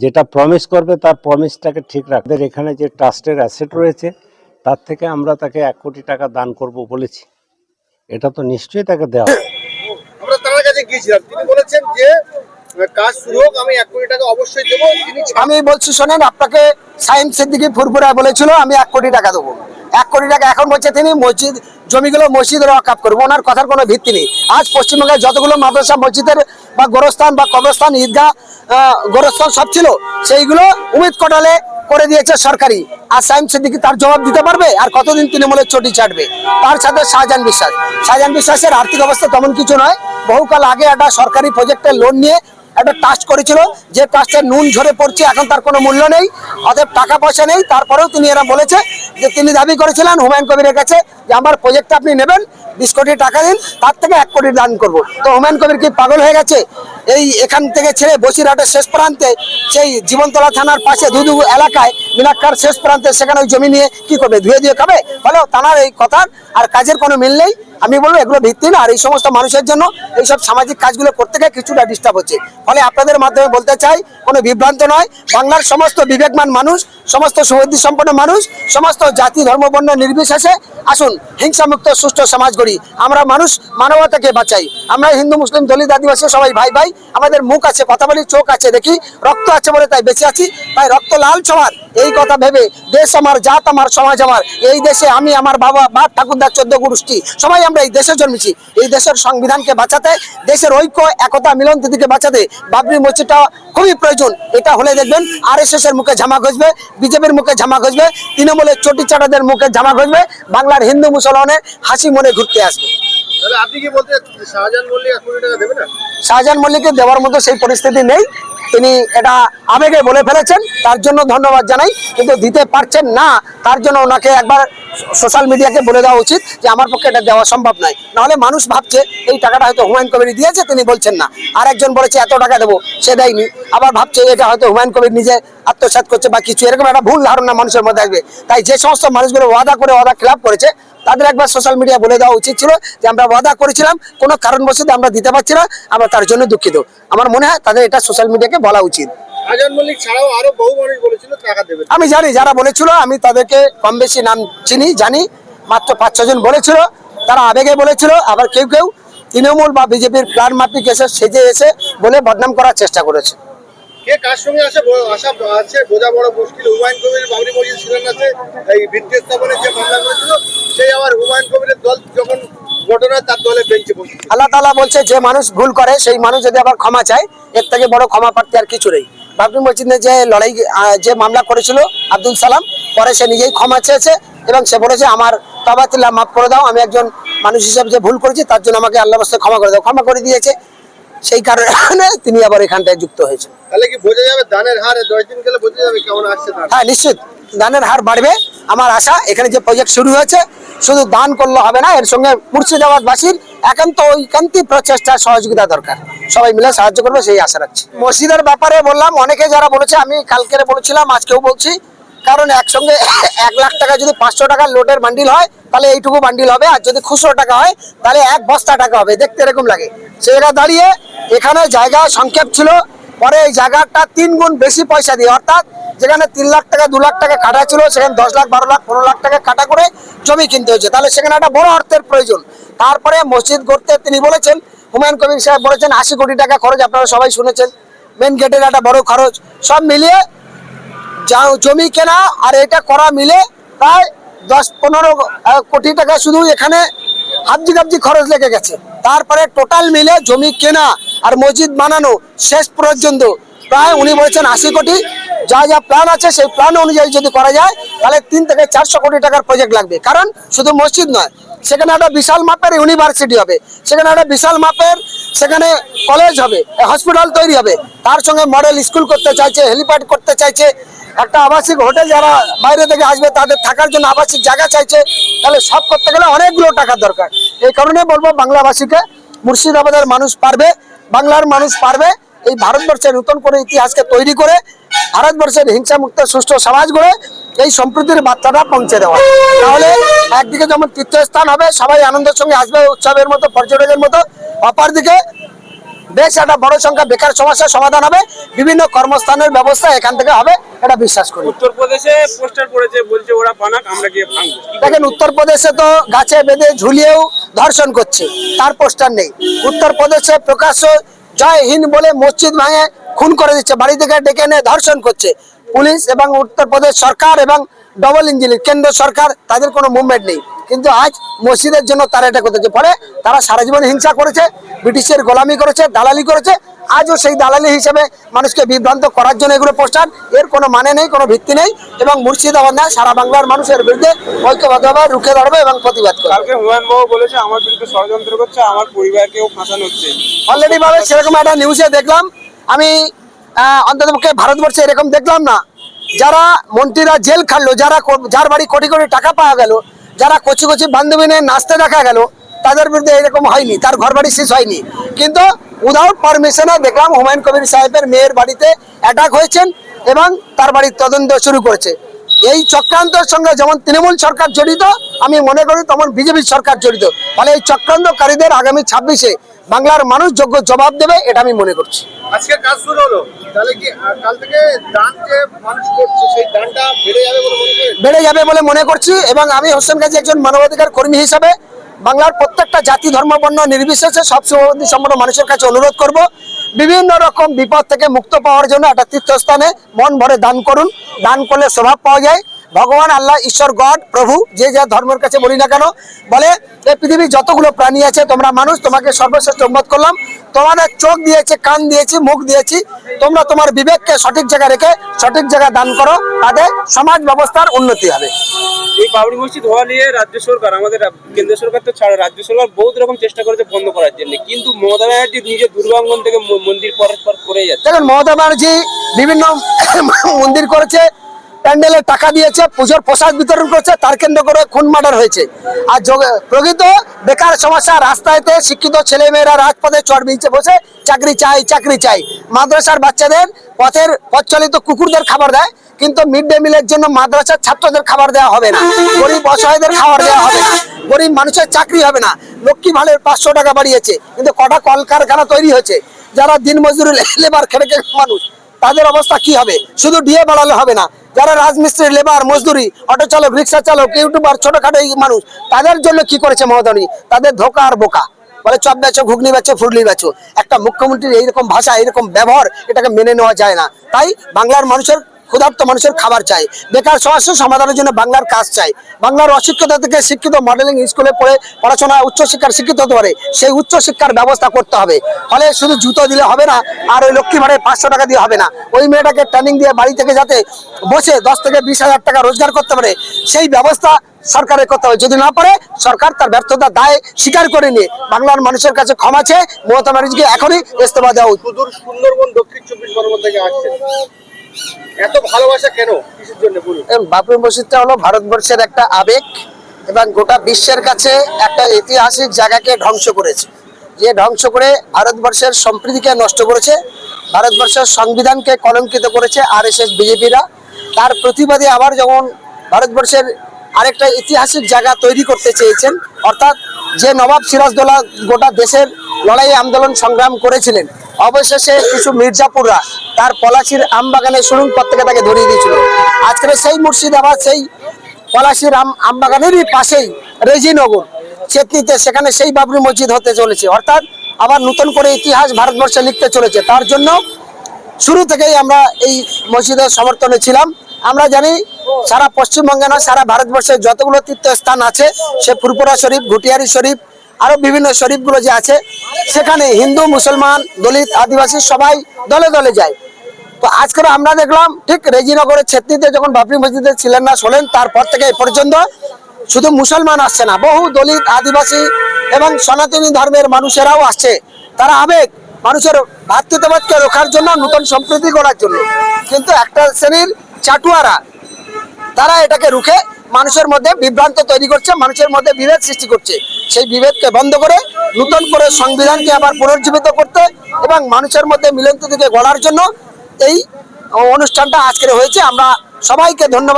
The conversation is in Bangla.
যেটা প্রমিস করবে তার প্রমিসটাকে ঠিক রাখবে। এখানে যে ট্রাস্টের অ্যাসেট রয়েছে তার থেকে আমরা তাকে 1 কোটি টাকা দান করব বলেছি, এটা তো নিশ্চয়ই তাকে দেওয়া। আমরা তার কাছে গিয়েছিলাম, তিনি বলেছেন যে কাজ শুরু হোক, আমি 1 কোটি টাকা অবশ্যই দেবো। আমি বলছি শোনেন, আপনাকে সাইম সিদ্দিকী ফুরফুরা বলেছিল আমি 1 কোটি টাকা দেবো। 1 কোটি টাকা এখন বলছে তিনি মসজিদ জমিগুলো মসজিদের ওয়াকফ করবো। ওনার কথার কোনো ভিত্তি নেই। আজ পশ্চিমবঙ্গের যতগুলো মাদ্রাসা মসজিদের বা গোরস্থান বা কবরস্থান ঈদগাহ গোরস্থান সব ছিল, সেইগুলো উমিদ কোটালে করে দিয়েছে সরকারি। আর সাইম সিদ্দিকী তার জবাব দিতে পারবে? আর কতদিন তৃণমূলের চটি চাটবে? তার সাথে শাহজাহান বিশ্বাসের আর্থিক অবস্থা তেমন কিছু নয়। বহুকাল আগে একটা সরকারি প্রজেক্টের লোন নিয়ে একটা ট্রাস্ট করেছিল, যে ট্রাস্টের নুন ঝরে পড়ছে, এখন তার কোনো মূল্য নেই, অতএব টাকা পয়সা নেই। তারপরেও তিনি এরা বলেছে যে তিনি দাবি করেছিলেন হুমায়ুন কবিরের কাছে যে আমার প্রজেক্টটা আপনি নেবেন, 20 কোটি টাকা দিন, তার থেকে 1 কোটি দান করবো। তো হুমায়ুন কবির কি পাগল হয়ে গেছে? এখান থেকে ছেড়ে বসিরহাটের শেষ প্রান্তে সেই জীবনতলা থানার পাশে দুদু এলাকায় মিনাক্কার শেষ প্রান্তে, সেখানে ওই জমি নিয়ে কি করবে? ধুয়ে দিয়ে খাবে? ফলে তার এই কথার আর কাজের কোনো মিল নেই। আমি বলবো এগুলো ভিত্তি না। আর এই সমস্ত মানুষের জন্য এইসব সামাজিক কাজগুলো করতে গিয়ে কিছুটা ডিস্টার্ব হচ্ছে। ফলে আপনাদের মাধ্যমে বলতে চাই, কোনো বিভ্রান্ত নয়। বাংলার সমস্ত বিবেকমান মানুষ, সমস্ত সুবুদ্ধি সম্পন্ন মানুষ, সমস্ত জাতি ধর্ম বর্ণ নির্বিশেষে আসুন হিংসামুক্ত সুষ্ঠু সমাজ গড়ি। আমরা মানুষ, মানবতাকে বাঁচাই। আমরা হিন্দু মুসলিম দলিত আদিবাসী সবাই ভাই ভাই। আমাদের মুখ আছে, কথা বলি, চোখ আছে, দেখি, রক্ত আছে বলে তাই বেঁচে আছি। তাই রক্ত লাল সবার, এই কথা ভেবে দেশ আমার, জাত আমার, সমাজ আমার, এই দেশে আমি, আমার বাবা, বাপ ঠাকুরদার 14 গোষ্ঠী সবাই আমরা এই দেশে জন্মেছি। এই দেশের সংবিধানকে বাঁচাতে, দেশের ঐক্য একতা মিলন তিথিকে বাঁচাতে বাবরি মসজিদটা খুবই প্রয়োজন। এটা হলে দেখবেন RSS এর মুখে ঝামা ঘষবে, বিজেপির মুখে ঝামা ঘষবে, তৃণমূলের চটি চাটাদের মুখে ঝামা ঘষবে, বাংলার হিন্দু মুসলমানের হাসি মনে ঘুরতে আসবে। আপনি কি বলতে চাচ্ছেন শাহজাহান মল্লিক 1 কোটি টাকা দেবে না? শাহজাহান মল্লিককে দেওয়ার মতো সেই পরিস্থিতি নেই। তিনি এটা আবেগে বলে ফেলেছেন, তার জন্য ধন্যবাদ জানাই। কিন্তু দিতে পারছেন না, তার জন্য ওনাকে একবার সোশ্যাল মিডিয়াকে বলে দেওয়া উচিত যে আমার পক্ষে এটা দেওয়া সম্ভব নয়। নাহলে মানুষ ভাবছে এই টাকাটা হয়তো হুমায়ুন কবির দিয়েছে, তিনি বলছেন না। আর একজন বলেছে এত টাকা দেবো, সে দেয়নি, আবার ভাবছে এটা হয়তো হুমায়ুন কবির নিজে আত্মসাৎ করছে বা কিছু, এরকম একটা ভুল ধারণা মানুষের মধ্যে আসবে। তাই যে সমস্ত মানুষগুলো ওয়াদা করে ওয়াদা খেলাপ করেছে, তাদের একবার সোশ্যাল মিডিয়া বলে দেওয়া উচিত ছিল যে আমরা ওয়াদা করেছিলাম, কোনো কারণবশত আমরা দিতে পারছি না, আমরা তার জন্য দুঃখিত। আমার মনে হয় তাদের এটা সোশ্যাল মিডিয়াকে বলা উচিত। শাহজাহান মল্লিক ছাড়াও আরো বহু মানুষ বলেছিল টাকা দেবে। আমি জানি যারা বলেছিল, আমি তাদেরকে কম বেশি নাম চিনি, জানি। মাত্র 5-6 জন বলেছিল, তারা আবেগে বলেছিল। আবার কেউ কেউ তৃণমূল বা বিজেপির প্ল্যান মাফিক এসে সেজে এসে বলে বদনাম করার চেষ্টা করেছে। কে কার সঙ্গে আশা আছে বোঝা বড় মুশকিল। হুমায়ুন কবির বাবরি মসজিদ শিলান্যাসে এই ভিত্তি স্থাপনের যে মামলা করেছিল, সেই আবার হুমায়ুন কবিরের দল যখন ঘটনা, তার দলে বেঞ্চে বসে। আল্লাহ তাআলা বলছে যে মানুষ ভুল করে সেই মানুষ যদি আবার ক্ষমা চায়, এর থেকে বড় ক্ষমা প্রার্থী আর কিছু নেই। বাবরি মসজিদে যে লড়াই, যে মামলা করেছিল আব্দুল সালাম, পরে সে নিজেই ক্ষমা চেয়েছে এবং সে বলেছে আমার তওবাতুল্লাহ মাফ করে দাও, আমি একজন মানুষ হিসেবে যে ভুল করেছি তার জন্য আমাকে আল্লাহর রাস্তায় ক্ষমা করে দাও। ক্ষমা করে দিয়েছে, সেই কারণে তিনি আবার এখানটায় যুক্ত হয়েছে। তাহলে কি বোঝা যাবে দানের হার 10 দিন গেলে বোঝা যাবে কেমন আসছে দান? হ্যাঁ, নিশ্চিত দানের হার বাড়বে। আমার আশা, এখানে যে প্রজেক্ট শুরু হয়েছে শুধু দান করলে হবে না, এর সঙ্গে মুর্শিদাবাদবাসীর একান্তই প্রচেষ্টা, সহযোগিতা দরকার। সবাই মিলে সাহায্য করবে, সেই আশা রাখছি। মসজিদের ব্যাপারে বললাম, অনেকে যারা বলেছে, আমি কালকে বলেছিলাম, আজকেও বলছি, কারণ একসঙ্গে 1 লাখ টাকা যদি 500 টাকার লোডের বান্ডিল হয়, তাহলে এইটুকু বান্ডিল হবে। আর যদি খুচরো টাকা হয়, তাহলে 1 বস্তা টাকা হবে। দেখতে এরকম লাগে। সেটা দাঁড়িয়ে এখানে জায়গা সংক্ষেপ ছিল, পরে এই জায়গাটা 3 গুণ বেশি পয়সা দিয়ে, অর্থাৎ যেখানে 3 লাখ টাকা 2 লাখ টাকা কাটা ছিল, সেখানে 10 লাখ 12 লাখ 15 লাখ টাকা কাটা করে জমি কিনতে হয়েছে। তাহলে সেখানে একটা বড় অর্থের প্রয়োজন। তারপরে মসজিদ গড়তে তিনি বলেছেন, হুমায়ুন কবির সাহেব বলেছেন 80 কোটি টাকা খরচ, আপনারা সবাই শুনেছেন। মেন গেটের একটা বড় খরচ, সব মিলিয়ে জমি কেনা আর এটা করা মিলে প্রায় 10-15 কোটি টাকা শুধু এখানে হাবজি গাবজি খরচ লেগে গেছে। তারপরে টোটাল মিলে জমি কেনা আর মসজিদ বানানো শেষ পর্যন্ত প্রায় উনি বলেছেন 80 কোটি। যা যা প্ল্যান আছে সেই প্ল্যান অনুযায়ী যদি করা যায়, তাহলে 3 থেকে 400 কোটি টাকার প্রজেক্ট লাগবে। কারণ শুধু মসজিদ নয়, সেখানে একটা বিশাল মাপের ইউনিভার্সিটি হবে, সেখানে একটা বিশাল মাপের সেখানে কলেজ হবে, হসপিটাল তৈরি হবে, তার সঙ্গে মডেল স্কুল করতে চাইছে, হেলিপ্যাড করতে চাইছে, একটা আবাসিক হোটেল, যারা বাইরে থেকে আসবে তাদের থাকার জন্য আবাসিক জায়গা চাইছে। তাহলে সব করতে গেলে অনেকগুলো টাকার দরকার। এই কারণে বলবো বাংলাবাসীকে, মুর্শিদাবাদের মানুষ পারবে, বাংলার মানুষ পারবে এই ভারতবর্ষের নতুন করে ইতিহাসকে তৈরি করে, ভারতবর্ষের হিংসামুক্ত সুষ্ঠু সমাজ গড়ে এই সম্প্রীতির বার্তাটা পৌঁছে দেওয়া। তাহলে একদিকে যেমন তীর্থস্থান হবে, সবাই আনন্দের সঙ্গে আসবে উৎসবের মতো, পর্যটকের মতো, অপরদিকে বেশ একটা বড় সংখ্যা বেকার সমস্যার সমাধান হবে, বিভিন্ন কর্মস্থানের ব্যবস্থা এখান থেকে হবে, এটা বিশ্বাস করি। উত্তরপ্রদেশে পোস্টার পড়েছে, বলছে ওরা বানাক, আমরা গিয়ে ভাঙবো। দেখেন উত্তরপ্রদেশে তো গাছে বেঁধে ঝুলিয়েও ধর্ষণ করছে, তার পোস্টার নেই। উত্তরপ্রদেশে প্রকাশ্য জয় হিন্দ বলে মসজিদ ভাঙে খুন করে দিচ্ছে, বাড়ি থেকে ডেকে এনে ধর্ষণ করছে। পুলিশ এবং উত্তরপ্রদেশ সরকার এবং ডবল ইঞ্জিনের কেন্দ্র সরকার, তাদের কোনো মুভমেন্ট নেই। কিন্তু আজ মসজিদের জন্য তারা এটা করতেছে, ফলে তারা সারা জীবন হিংসা করেছে, ব্রিটিশের গোলামি করেছে, দালালি করেছে। আজও সেই দালালি হিসেবে মানুষকে বিভ্রান্ত করার জন্য এগুলো পোস্টার, এর কোনো মানে নেই, কোনো ভিত্তি নেই। এবং মুর্শিদাবাদ না, সারা বাংলার মানুষের বিরুদ্ধে ঐক্যবদ্ধভাবে রুখে দাঁড়াবে এবং প্রতিবাদ করবে। কালকে হুমায়ুন বাবু বলেছে আমার বিরুদ্ধে ষড়যন্ত্র করছে, আমার পরিবারকেও ফাঁসানো হচ্ছে। অলরেডি ভাবে সেরকম একটা নিউজে দেখলাম আমি, অন্ততপক্ষে ভারতবর্ষে এরকম দেখলাম না। যারা মন্ত্রীরা জেল খাটলো, যার বাড়ি কোটি কোটি টাকা পাওয়া গেল, যারা কচি কচি বান্ধবী নিয়ে নাচতে দেখা গেল, তাদের বিরুদ্ধে এরকম হয়নি, তার ঘর বাড়ি শেষ হয়নি। কিন্তু উইদাউট পারমিশনে দেখলাম হুমায়ুন কবির সাহেবের মেয়ের বাড়িতে অ্যাটাক হয়েছেন এবং তার বাড়ির তদন্ত শুরু করেছে। এই চক্রান্তের সঙ্গে যেমন তৃণমূল সরকার জড়িত, আমি মনে করি তেমন বিজেপি সরকার জড়িত। ফলে এই চক্রান্তকারীদের আগামী 26-এ বাংলার মানুষ যোগ্য জবাব দেবে, এটা আমি মনে করছি। আজকে কাজ শুরু হলো, তাহলে কি কাল থেকে দান যে মানুষ করছে সেই দানটা বেড়ে যাবে বলে মনে করছি। এবং আমি হোসেন গাজী একজন মানবাধিকার কর্মী হিসাবে বাংলার প্রত্যেকটা জাতি ধর্ম বর্ণ নির্বিশেষে সব শুভবুদ্ধি সম্পন্ন মানুষের কাছে অনুরোধ করব, বিভিন্ন রকম বিপদ থেকে মুক্ত পাওয়ার জন্য একটা তীর্থস্থানে মন ভরে দান করুন। দান করলে স্বভাব পাওয়া যায়। ভগবান আল্লাহ, ঈশ্বর, গড, প্রভু, যে যা ধর্মের কাছে বলি না কেন, বলে এই পৃথিবীর যতগুলো প্রাণী আছে, তোমরা মানুষ, তোমাকে সর্বশ্রেষ্ঠ উম্মত করলাম। তোমাদের চোখ দিয়েছে, কান দিয়েছি, মুখ দিয়েছি, তোমরা তোমার বিবেককে সঠিক জায়গায় রেখে সঠিক জায়গায় দান করো, তাতে সমাজ ব্যবস্থার উন্নতি হবে। এই বাবরি মসজিদ হওয়া নিয়ে রাজ্য সরকার, আমাদের কেন্দ্র সরকার তো ছাড়া, রাজ্য সরকার বহুত রকম চেষ্টা করেছে বন্ধ করার জন্য, কিন্তু মমতা ব্যানার্জি নিজের দুর্গাঙ্গন থেকে মন্দির পরস্পর করে যাচ্ছে। দেখুন মমতা ব্যানার্জি বিভিন্ন মন্দির করেছে, প্যান্ডেলে টাকা দিয়েছে, পুজোর প্রসাদ বিতরণ করেছে, তার কেন্দ্র করে খুন মার্ডার হয়েছে। আর প্রকৃত বেকার সমস্যা, রাস্তায়তে শিক্ষিত ছেলে মেয়েরা রাজপথে চট বিছে বসে চাকরি চাই, চাকরি চাই। মাদ্রাসার বাচ্চাদের পথ চলিত কুকুরদের খাবার দেয়, কিন্তু মিড ডে মিলের জন্য মাদ্রাসার ছাত্রদের খাবার দেওয়া হবে না, গরিব অসহায়দের খাবার দেওয়া হবে না, গরিব মানুষের চাকরি হবে না। লক্ষ্মী ভালের 500 টাকা বাড়িয়েছে, কিন্তু কটা কলকারখানা তৈরি হয়েছে? যারা দিন মজুরি লেবার খেটে খেটে মানুষ, তাদের অবস্থা কি হবে? শুধু ডিএ বাড়ালে হবে না, যারা রাজমিস্ত্রি, লেবার, মজদুরি, অটো চালক, রিক্সা চালক, ইউটিউবার, ছোটখাটো এই মানুষ, তাদের জন্য কি করেছে মমতা? তাদের ধোকা আর বোকা, বলে চপ বেচো, ঘুগনি বেচো, ফুরলি বেচো। একটা মুখ্যমন্ত্রীর এইরকম ভাষা, এইরকম ব্যবহার, এটাকে মেনে নেওয়া যায় না। তাই বাংলার মানুষের, ক্ষুধার্ত মানুষের খাবার চাই, বেকার সমস্যার সমাধানের জন্য বাংলার কাজ চাই। বাংলার অশিক্ষিত থেকে শিক্ষিত, মডেলিং স্কুলে পড়ে পড়াশোনা উচ্চশিক্ষার শিক্ষিত হতে পারে, সেই উচ্চশিক্ষার ব্যবস্থা করতে হবে। ফলে শুধু জুতো দিলে হবে না, আর ওই লক্ষ্মী ভাড়ে 500 টাকা দিয়ে হবে না। ওই মেয়েটাকে ট্রেনিং দিয়ে বাড়ি থেকে যাতে বসে 10 থেকে 20,000 টাকা রোজগার করতে পারে, সেই ব্যবস্থা সরকারের করতে হবে। যদি না পারে, সরকার তার ব্যর্থতার দায় স্বীকার করে নিয়ে বাংলার মানুষের কাছে ক্ষমা চেয়ে মমতা ব্যানার্জিকে এখনই ইস্তফা দেওয়া উচিত। সুদূর সুন্দরবন দক্ষিণ 24 পরগনা থেকে আসছে, এত ভালোবাসা কেন, কিসের জন্য বলুন? বাবরি মসজিদটা হলো ভারতবর্ষের একটা আবেগ এবং গোটা বিশ্বের কাছে একটা ঐতিহাসিক জায়গাকে ধ্বংস করেছে। যে ধ্বংস করে ভারতবর্ষের সম্প্রীতিকে নষ্ট করেছে, ভারতবর্ষের সংবিধানকে কলঙ্কিত করেছে আরএসএস বিজেপিরা। তার প্রতিবাদে আবার যখন ভারতবর্ষের আরেকটা ঐতিহাসিক জায়গা তৈরি করতে চেয়েছেন, অর্থাৎ যে নবাব সিরাজদৌল্লা গোটা দেশের লড়াই আন্দোলন সংগ্রাম করেছিলেন, অবশেষে কিছু মির্জাপুররা তার পলাশির আমবাগানে শুরু পর থেকে তাকে ধরিয়ে দিয়েছিল। আজকের সেই মুর্শিদাবাদ, সেই পলাশির আমবাগানেরই পাশেই রেজিনগর চেতনিতে, সেখানে সেই বাবরি মসজিদ হতে চলেছে। অর্থাৎ আবার নতুন করে ইতিহাস ভারতবর্ষে লিখতে চলেছে। তার জন্য শুরু থেকেই আমরা এই মসজিদের সমর্থনে ছিলাম। আমরা জানি সারা পশ্চিমবঙ্গে না, সারা ভারতবর্ষের যতগুলো তীর্থস্থান আছে, সে ফুরপুরা শরীফ, ঘুটিয়ারি শরীফ, আরো বিভিন্ন শরীফগুলো যে আছে, সেখানে হিন্দু, মুসলমান, দলিত, আদিবাসী সবাই দলে দলে যায়। তো আজকে আমরা দেখলাম ঠিক রেজিনগরের ছেতনিতে যখন বাবরি মসজিদে শিলান্যাস হলেন, তারপর থেকে এ পর্যন্ত শুধু মুসলমান আসছে না, বহু দলিত, আদিবাসী এবং সনাতনী ধর্মের মানুষেরাও আসছে। তারা আবেগ, মানুষের ভাতৃত্ববোধকে রক্ষার জন্য, নতুন সম্প্রীতি করার জন্য। কিন্তু একটা শ্রেণীর চাটুয়ারা, তারা এটাকে রুখে মানুষের মধ্যে বিভ্রান্ত তৈরি করছে, মানুষের মধ্যে বিভেদ সৃষ্টি করছে। সেই বিভেদকে বন্ধ করে নতুন করে সংবিধানকে আবার পুনর্জীবিত করতে এবং মানুষের মধ্যে মিলনকে গড়ার জন্য এই অনুষ্ঠানটা আজকে হয়েছে। আমরা সবাইকে ধন্যবাদ।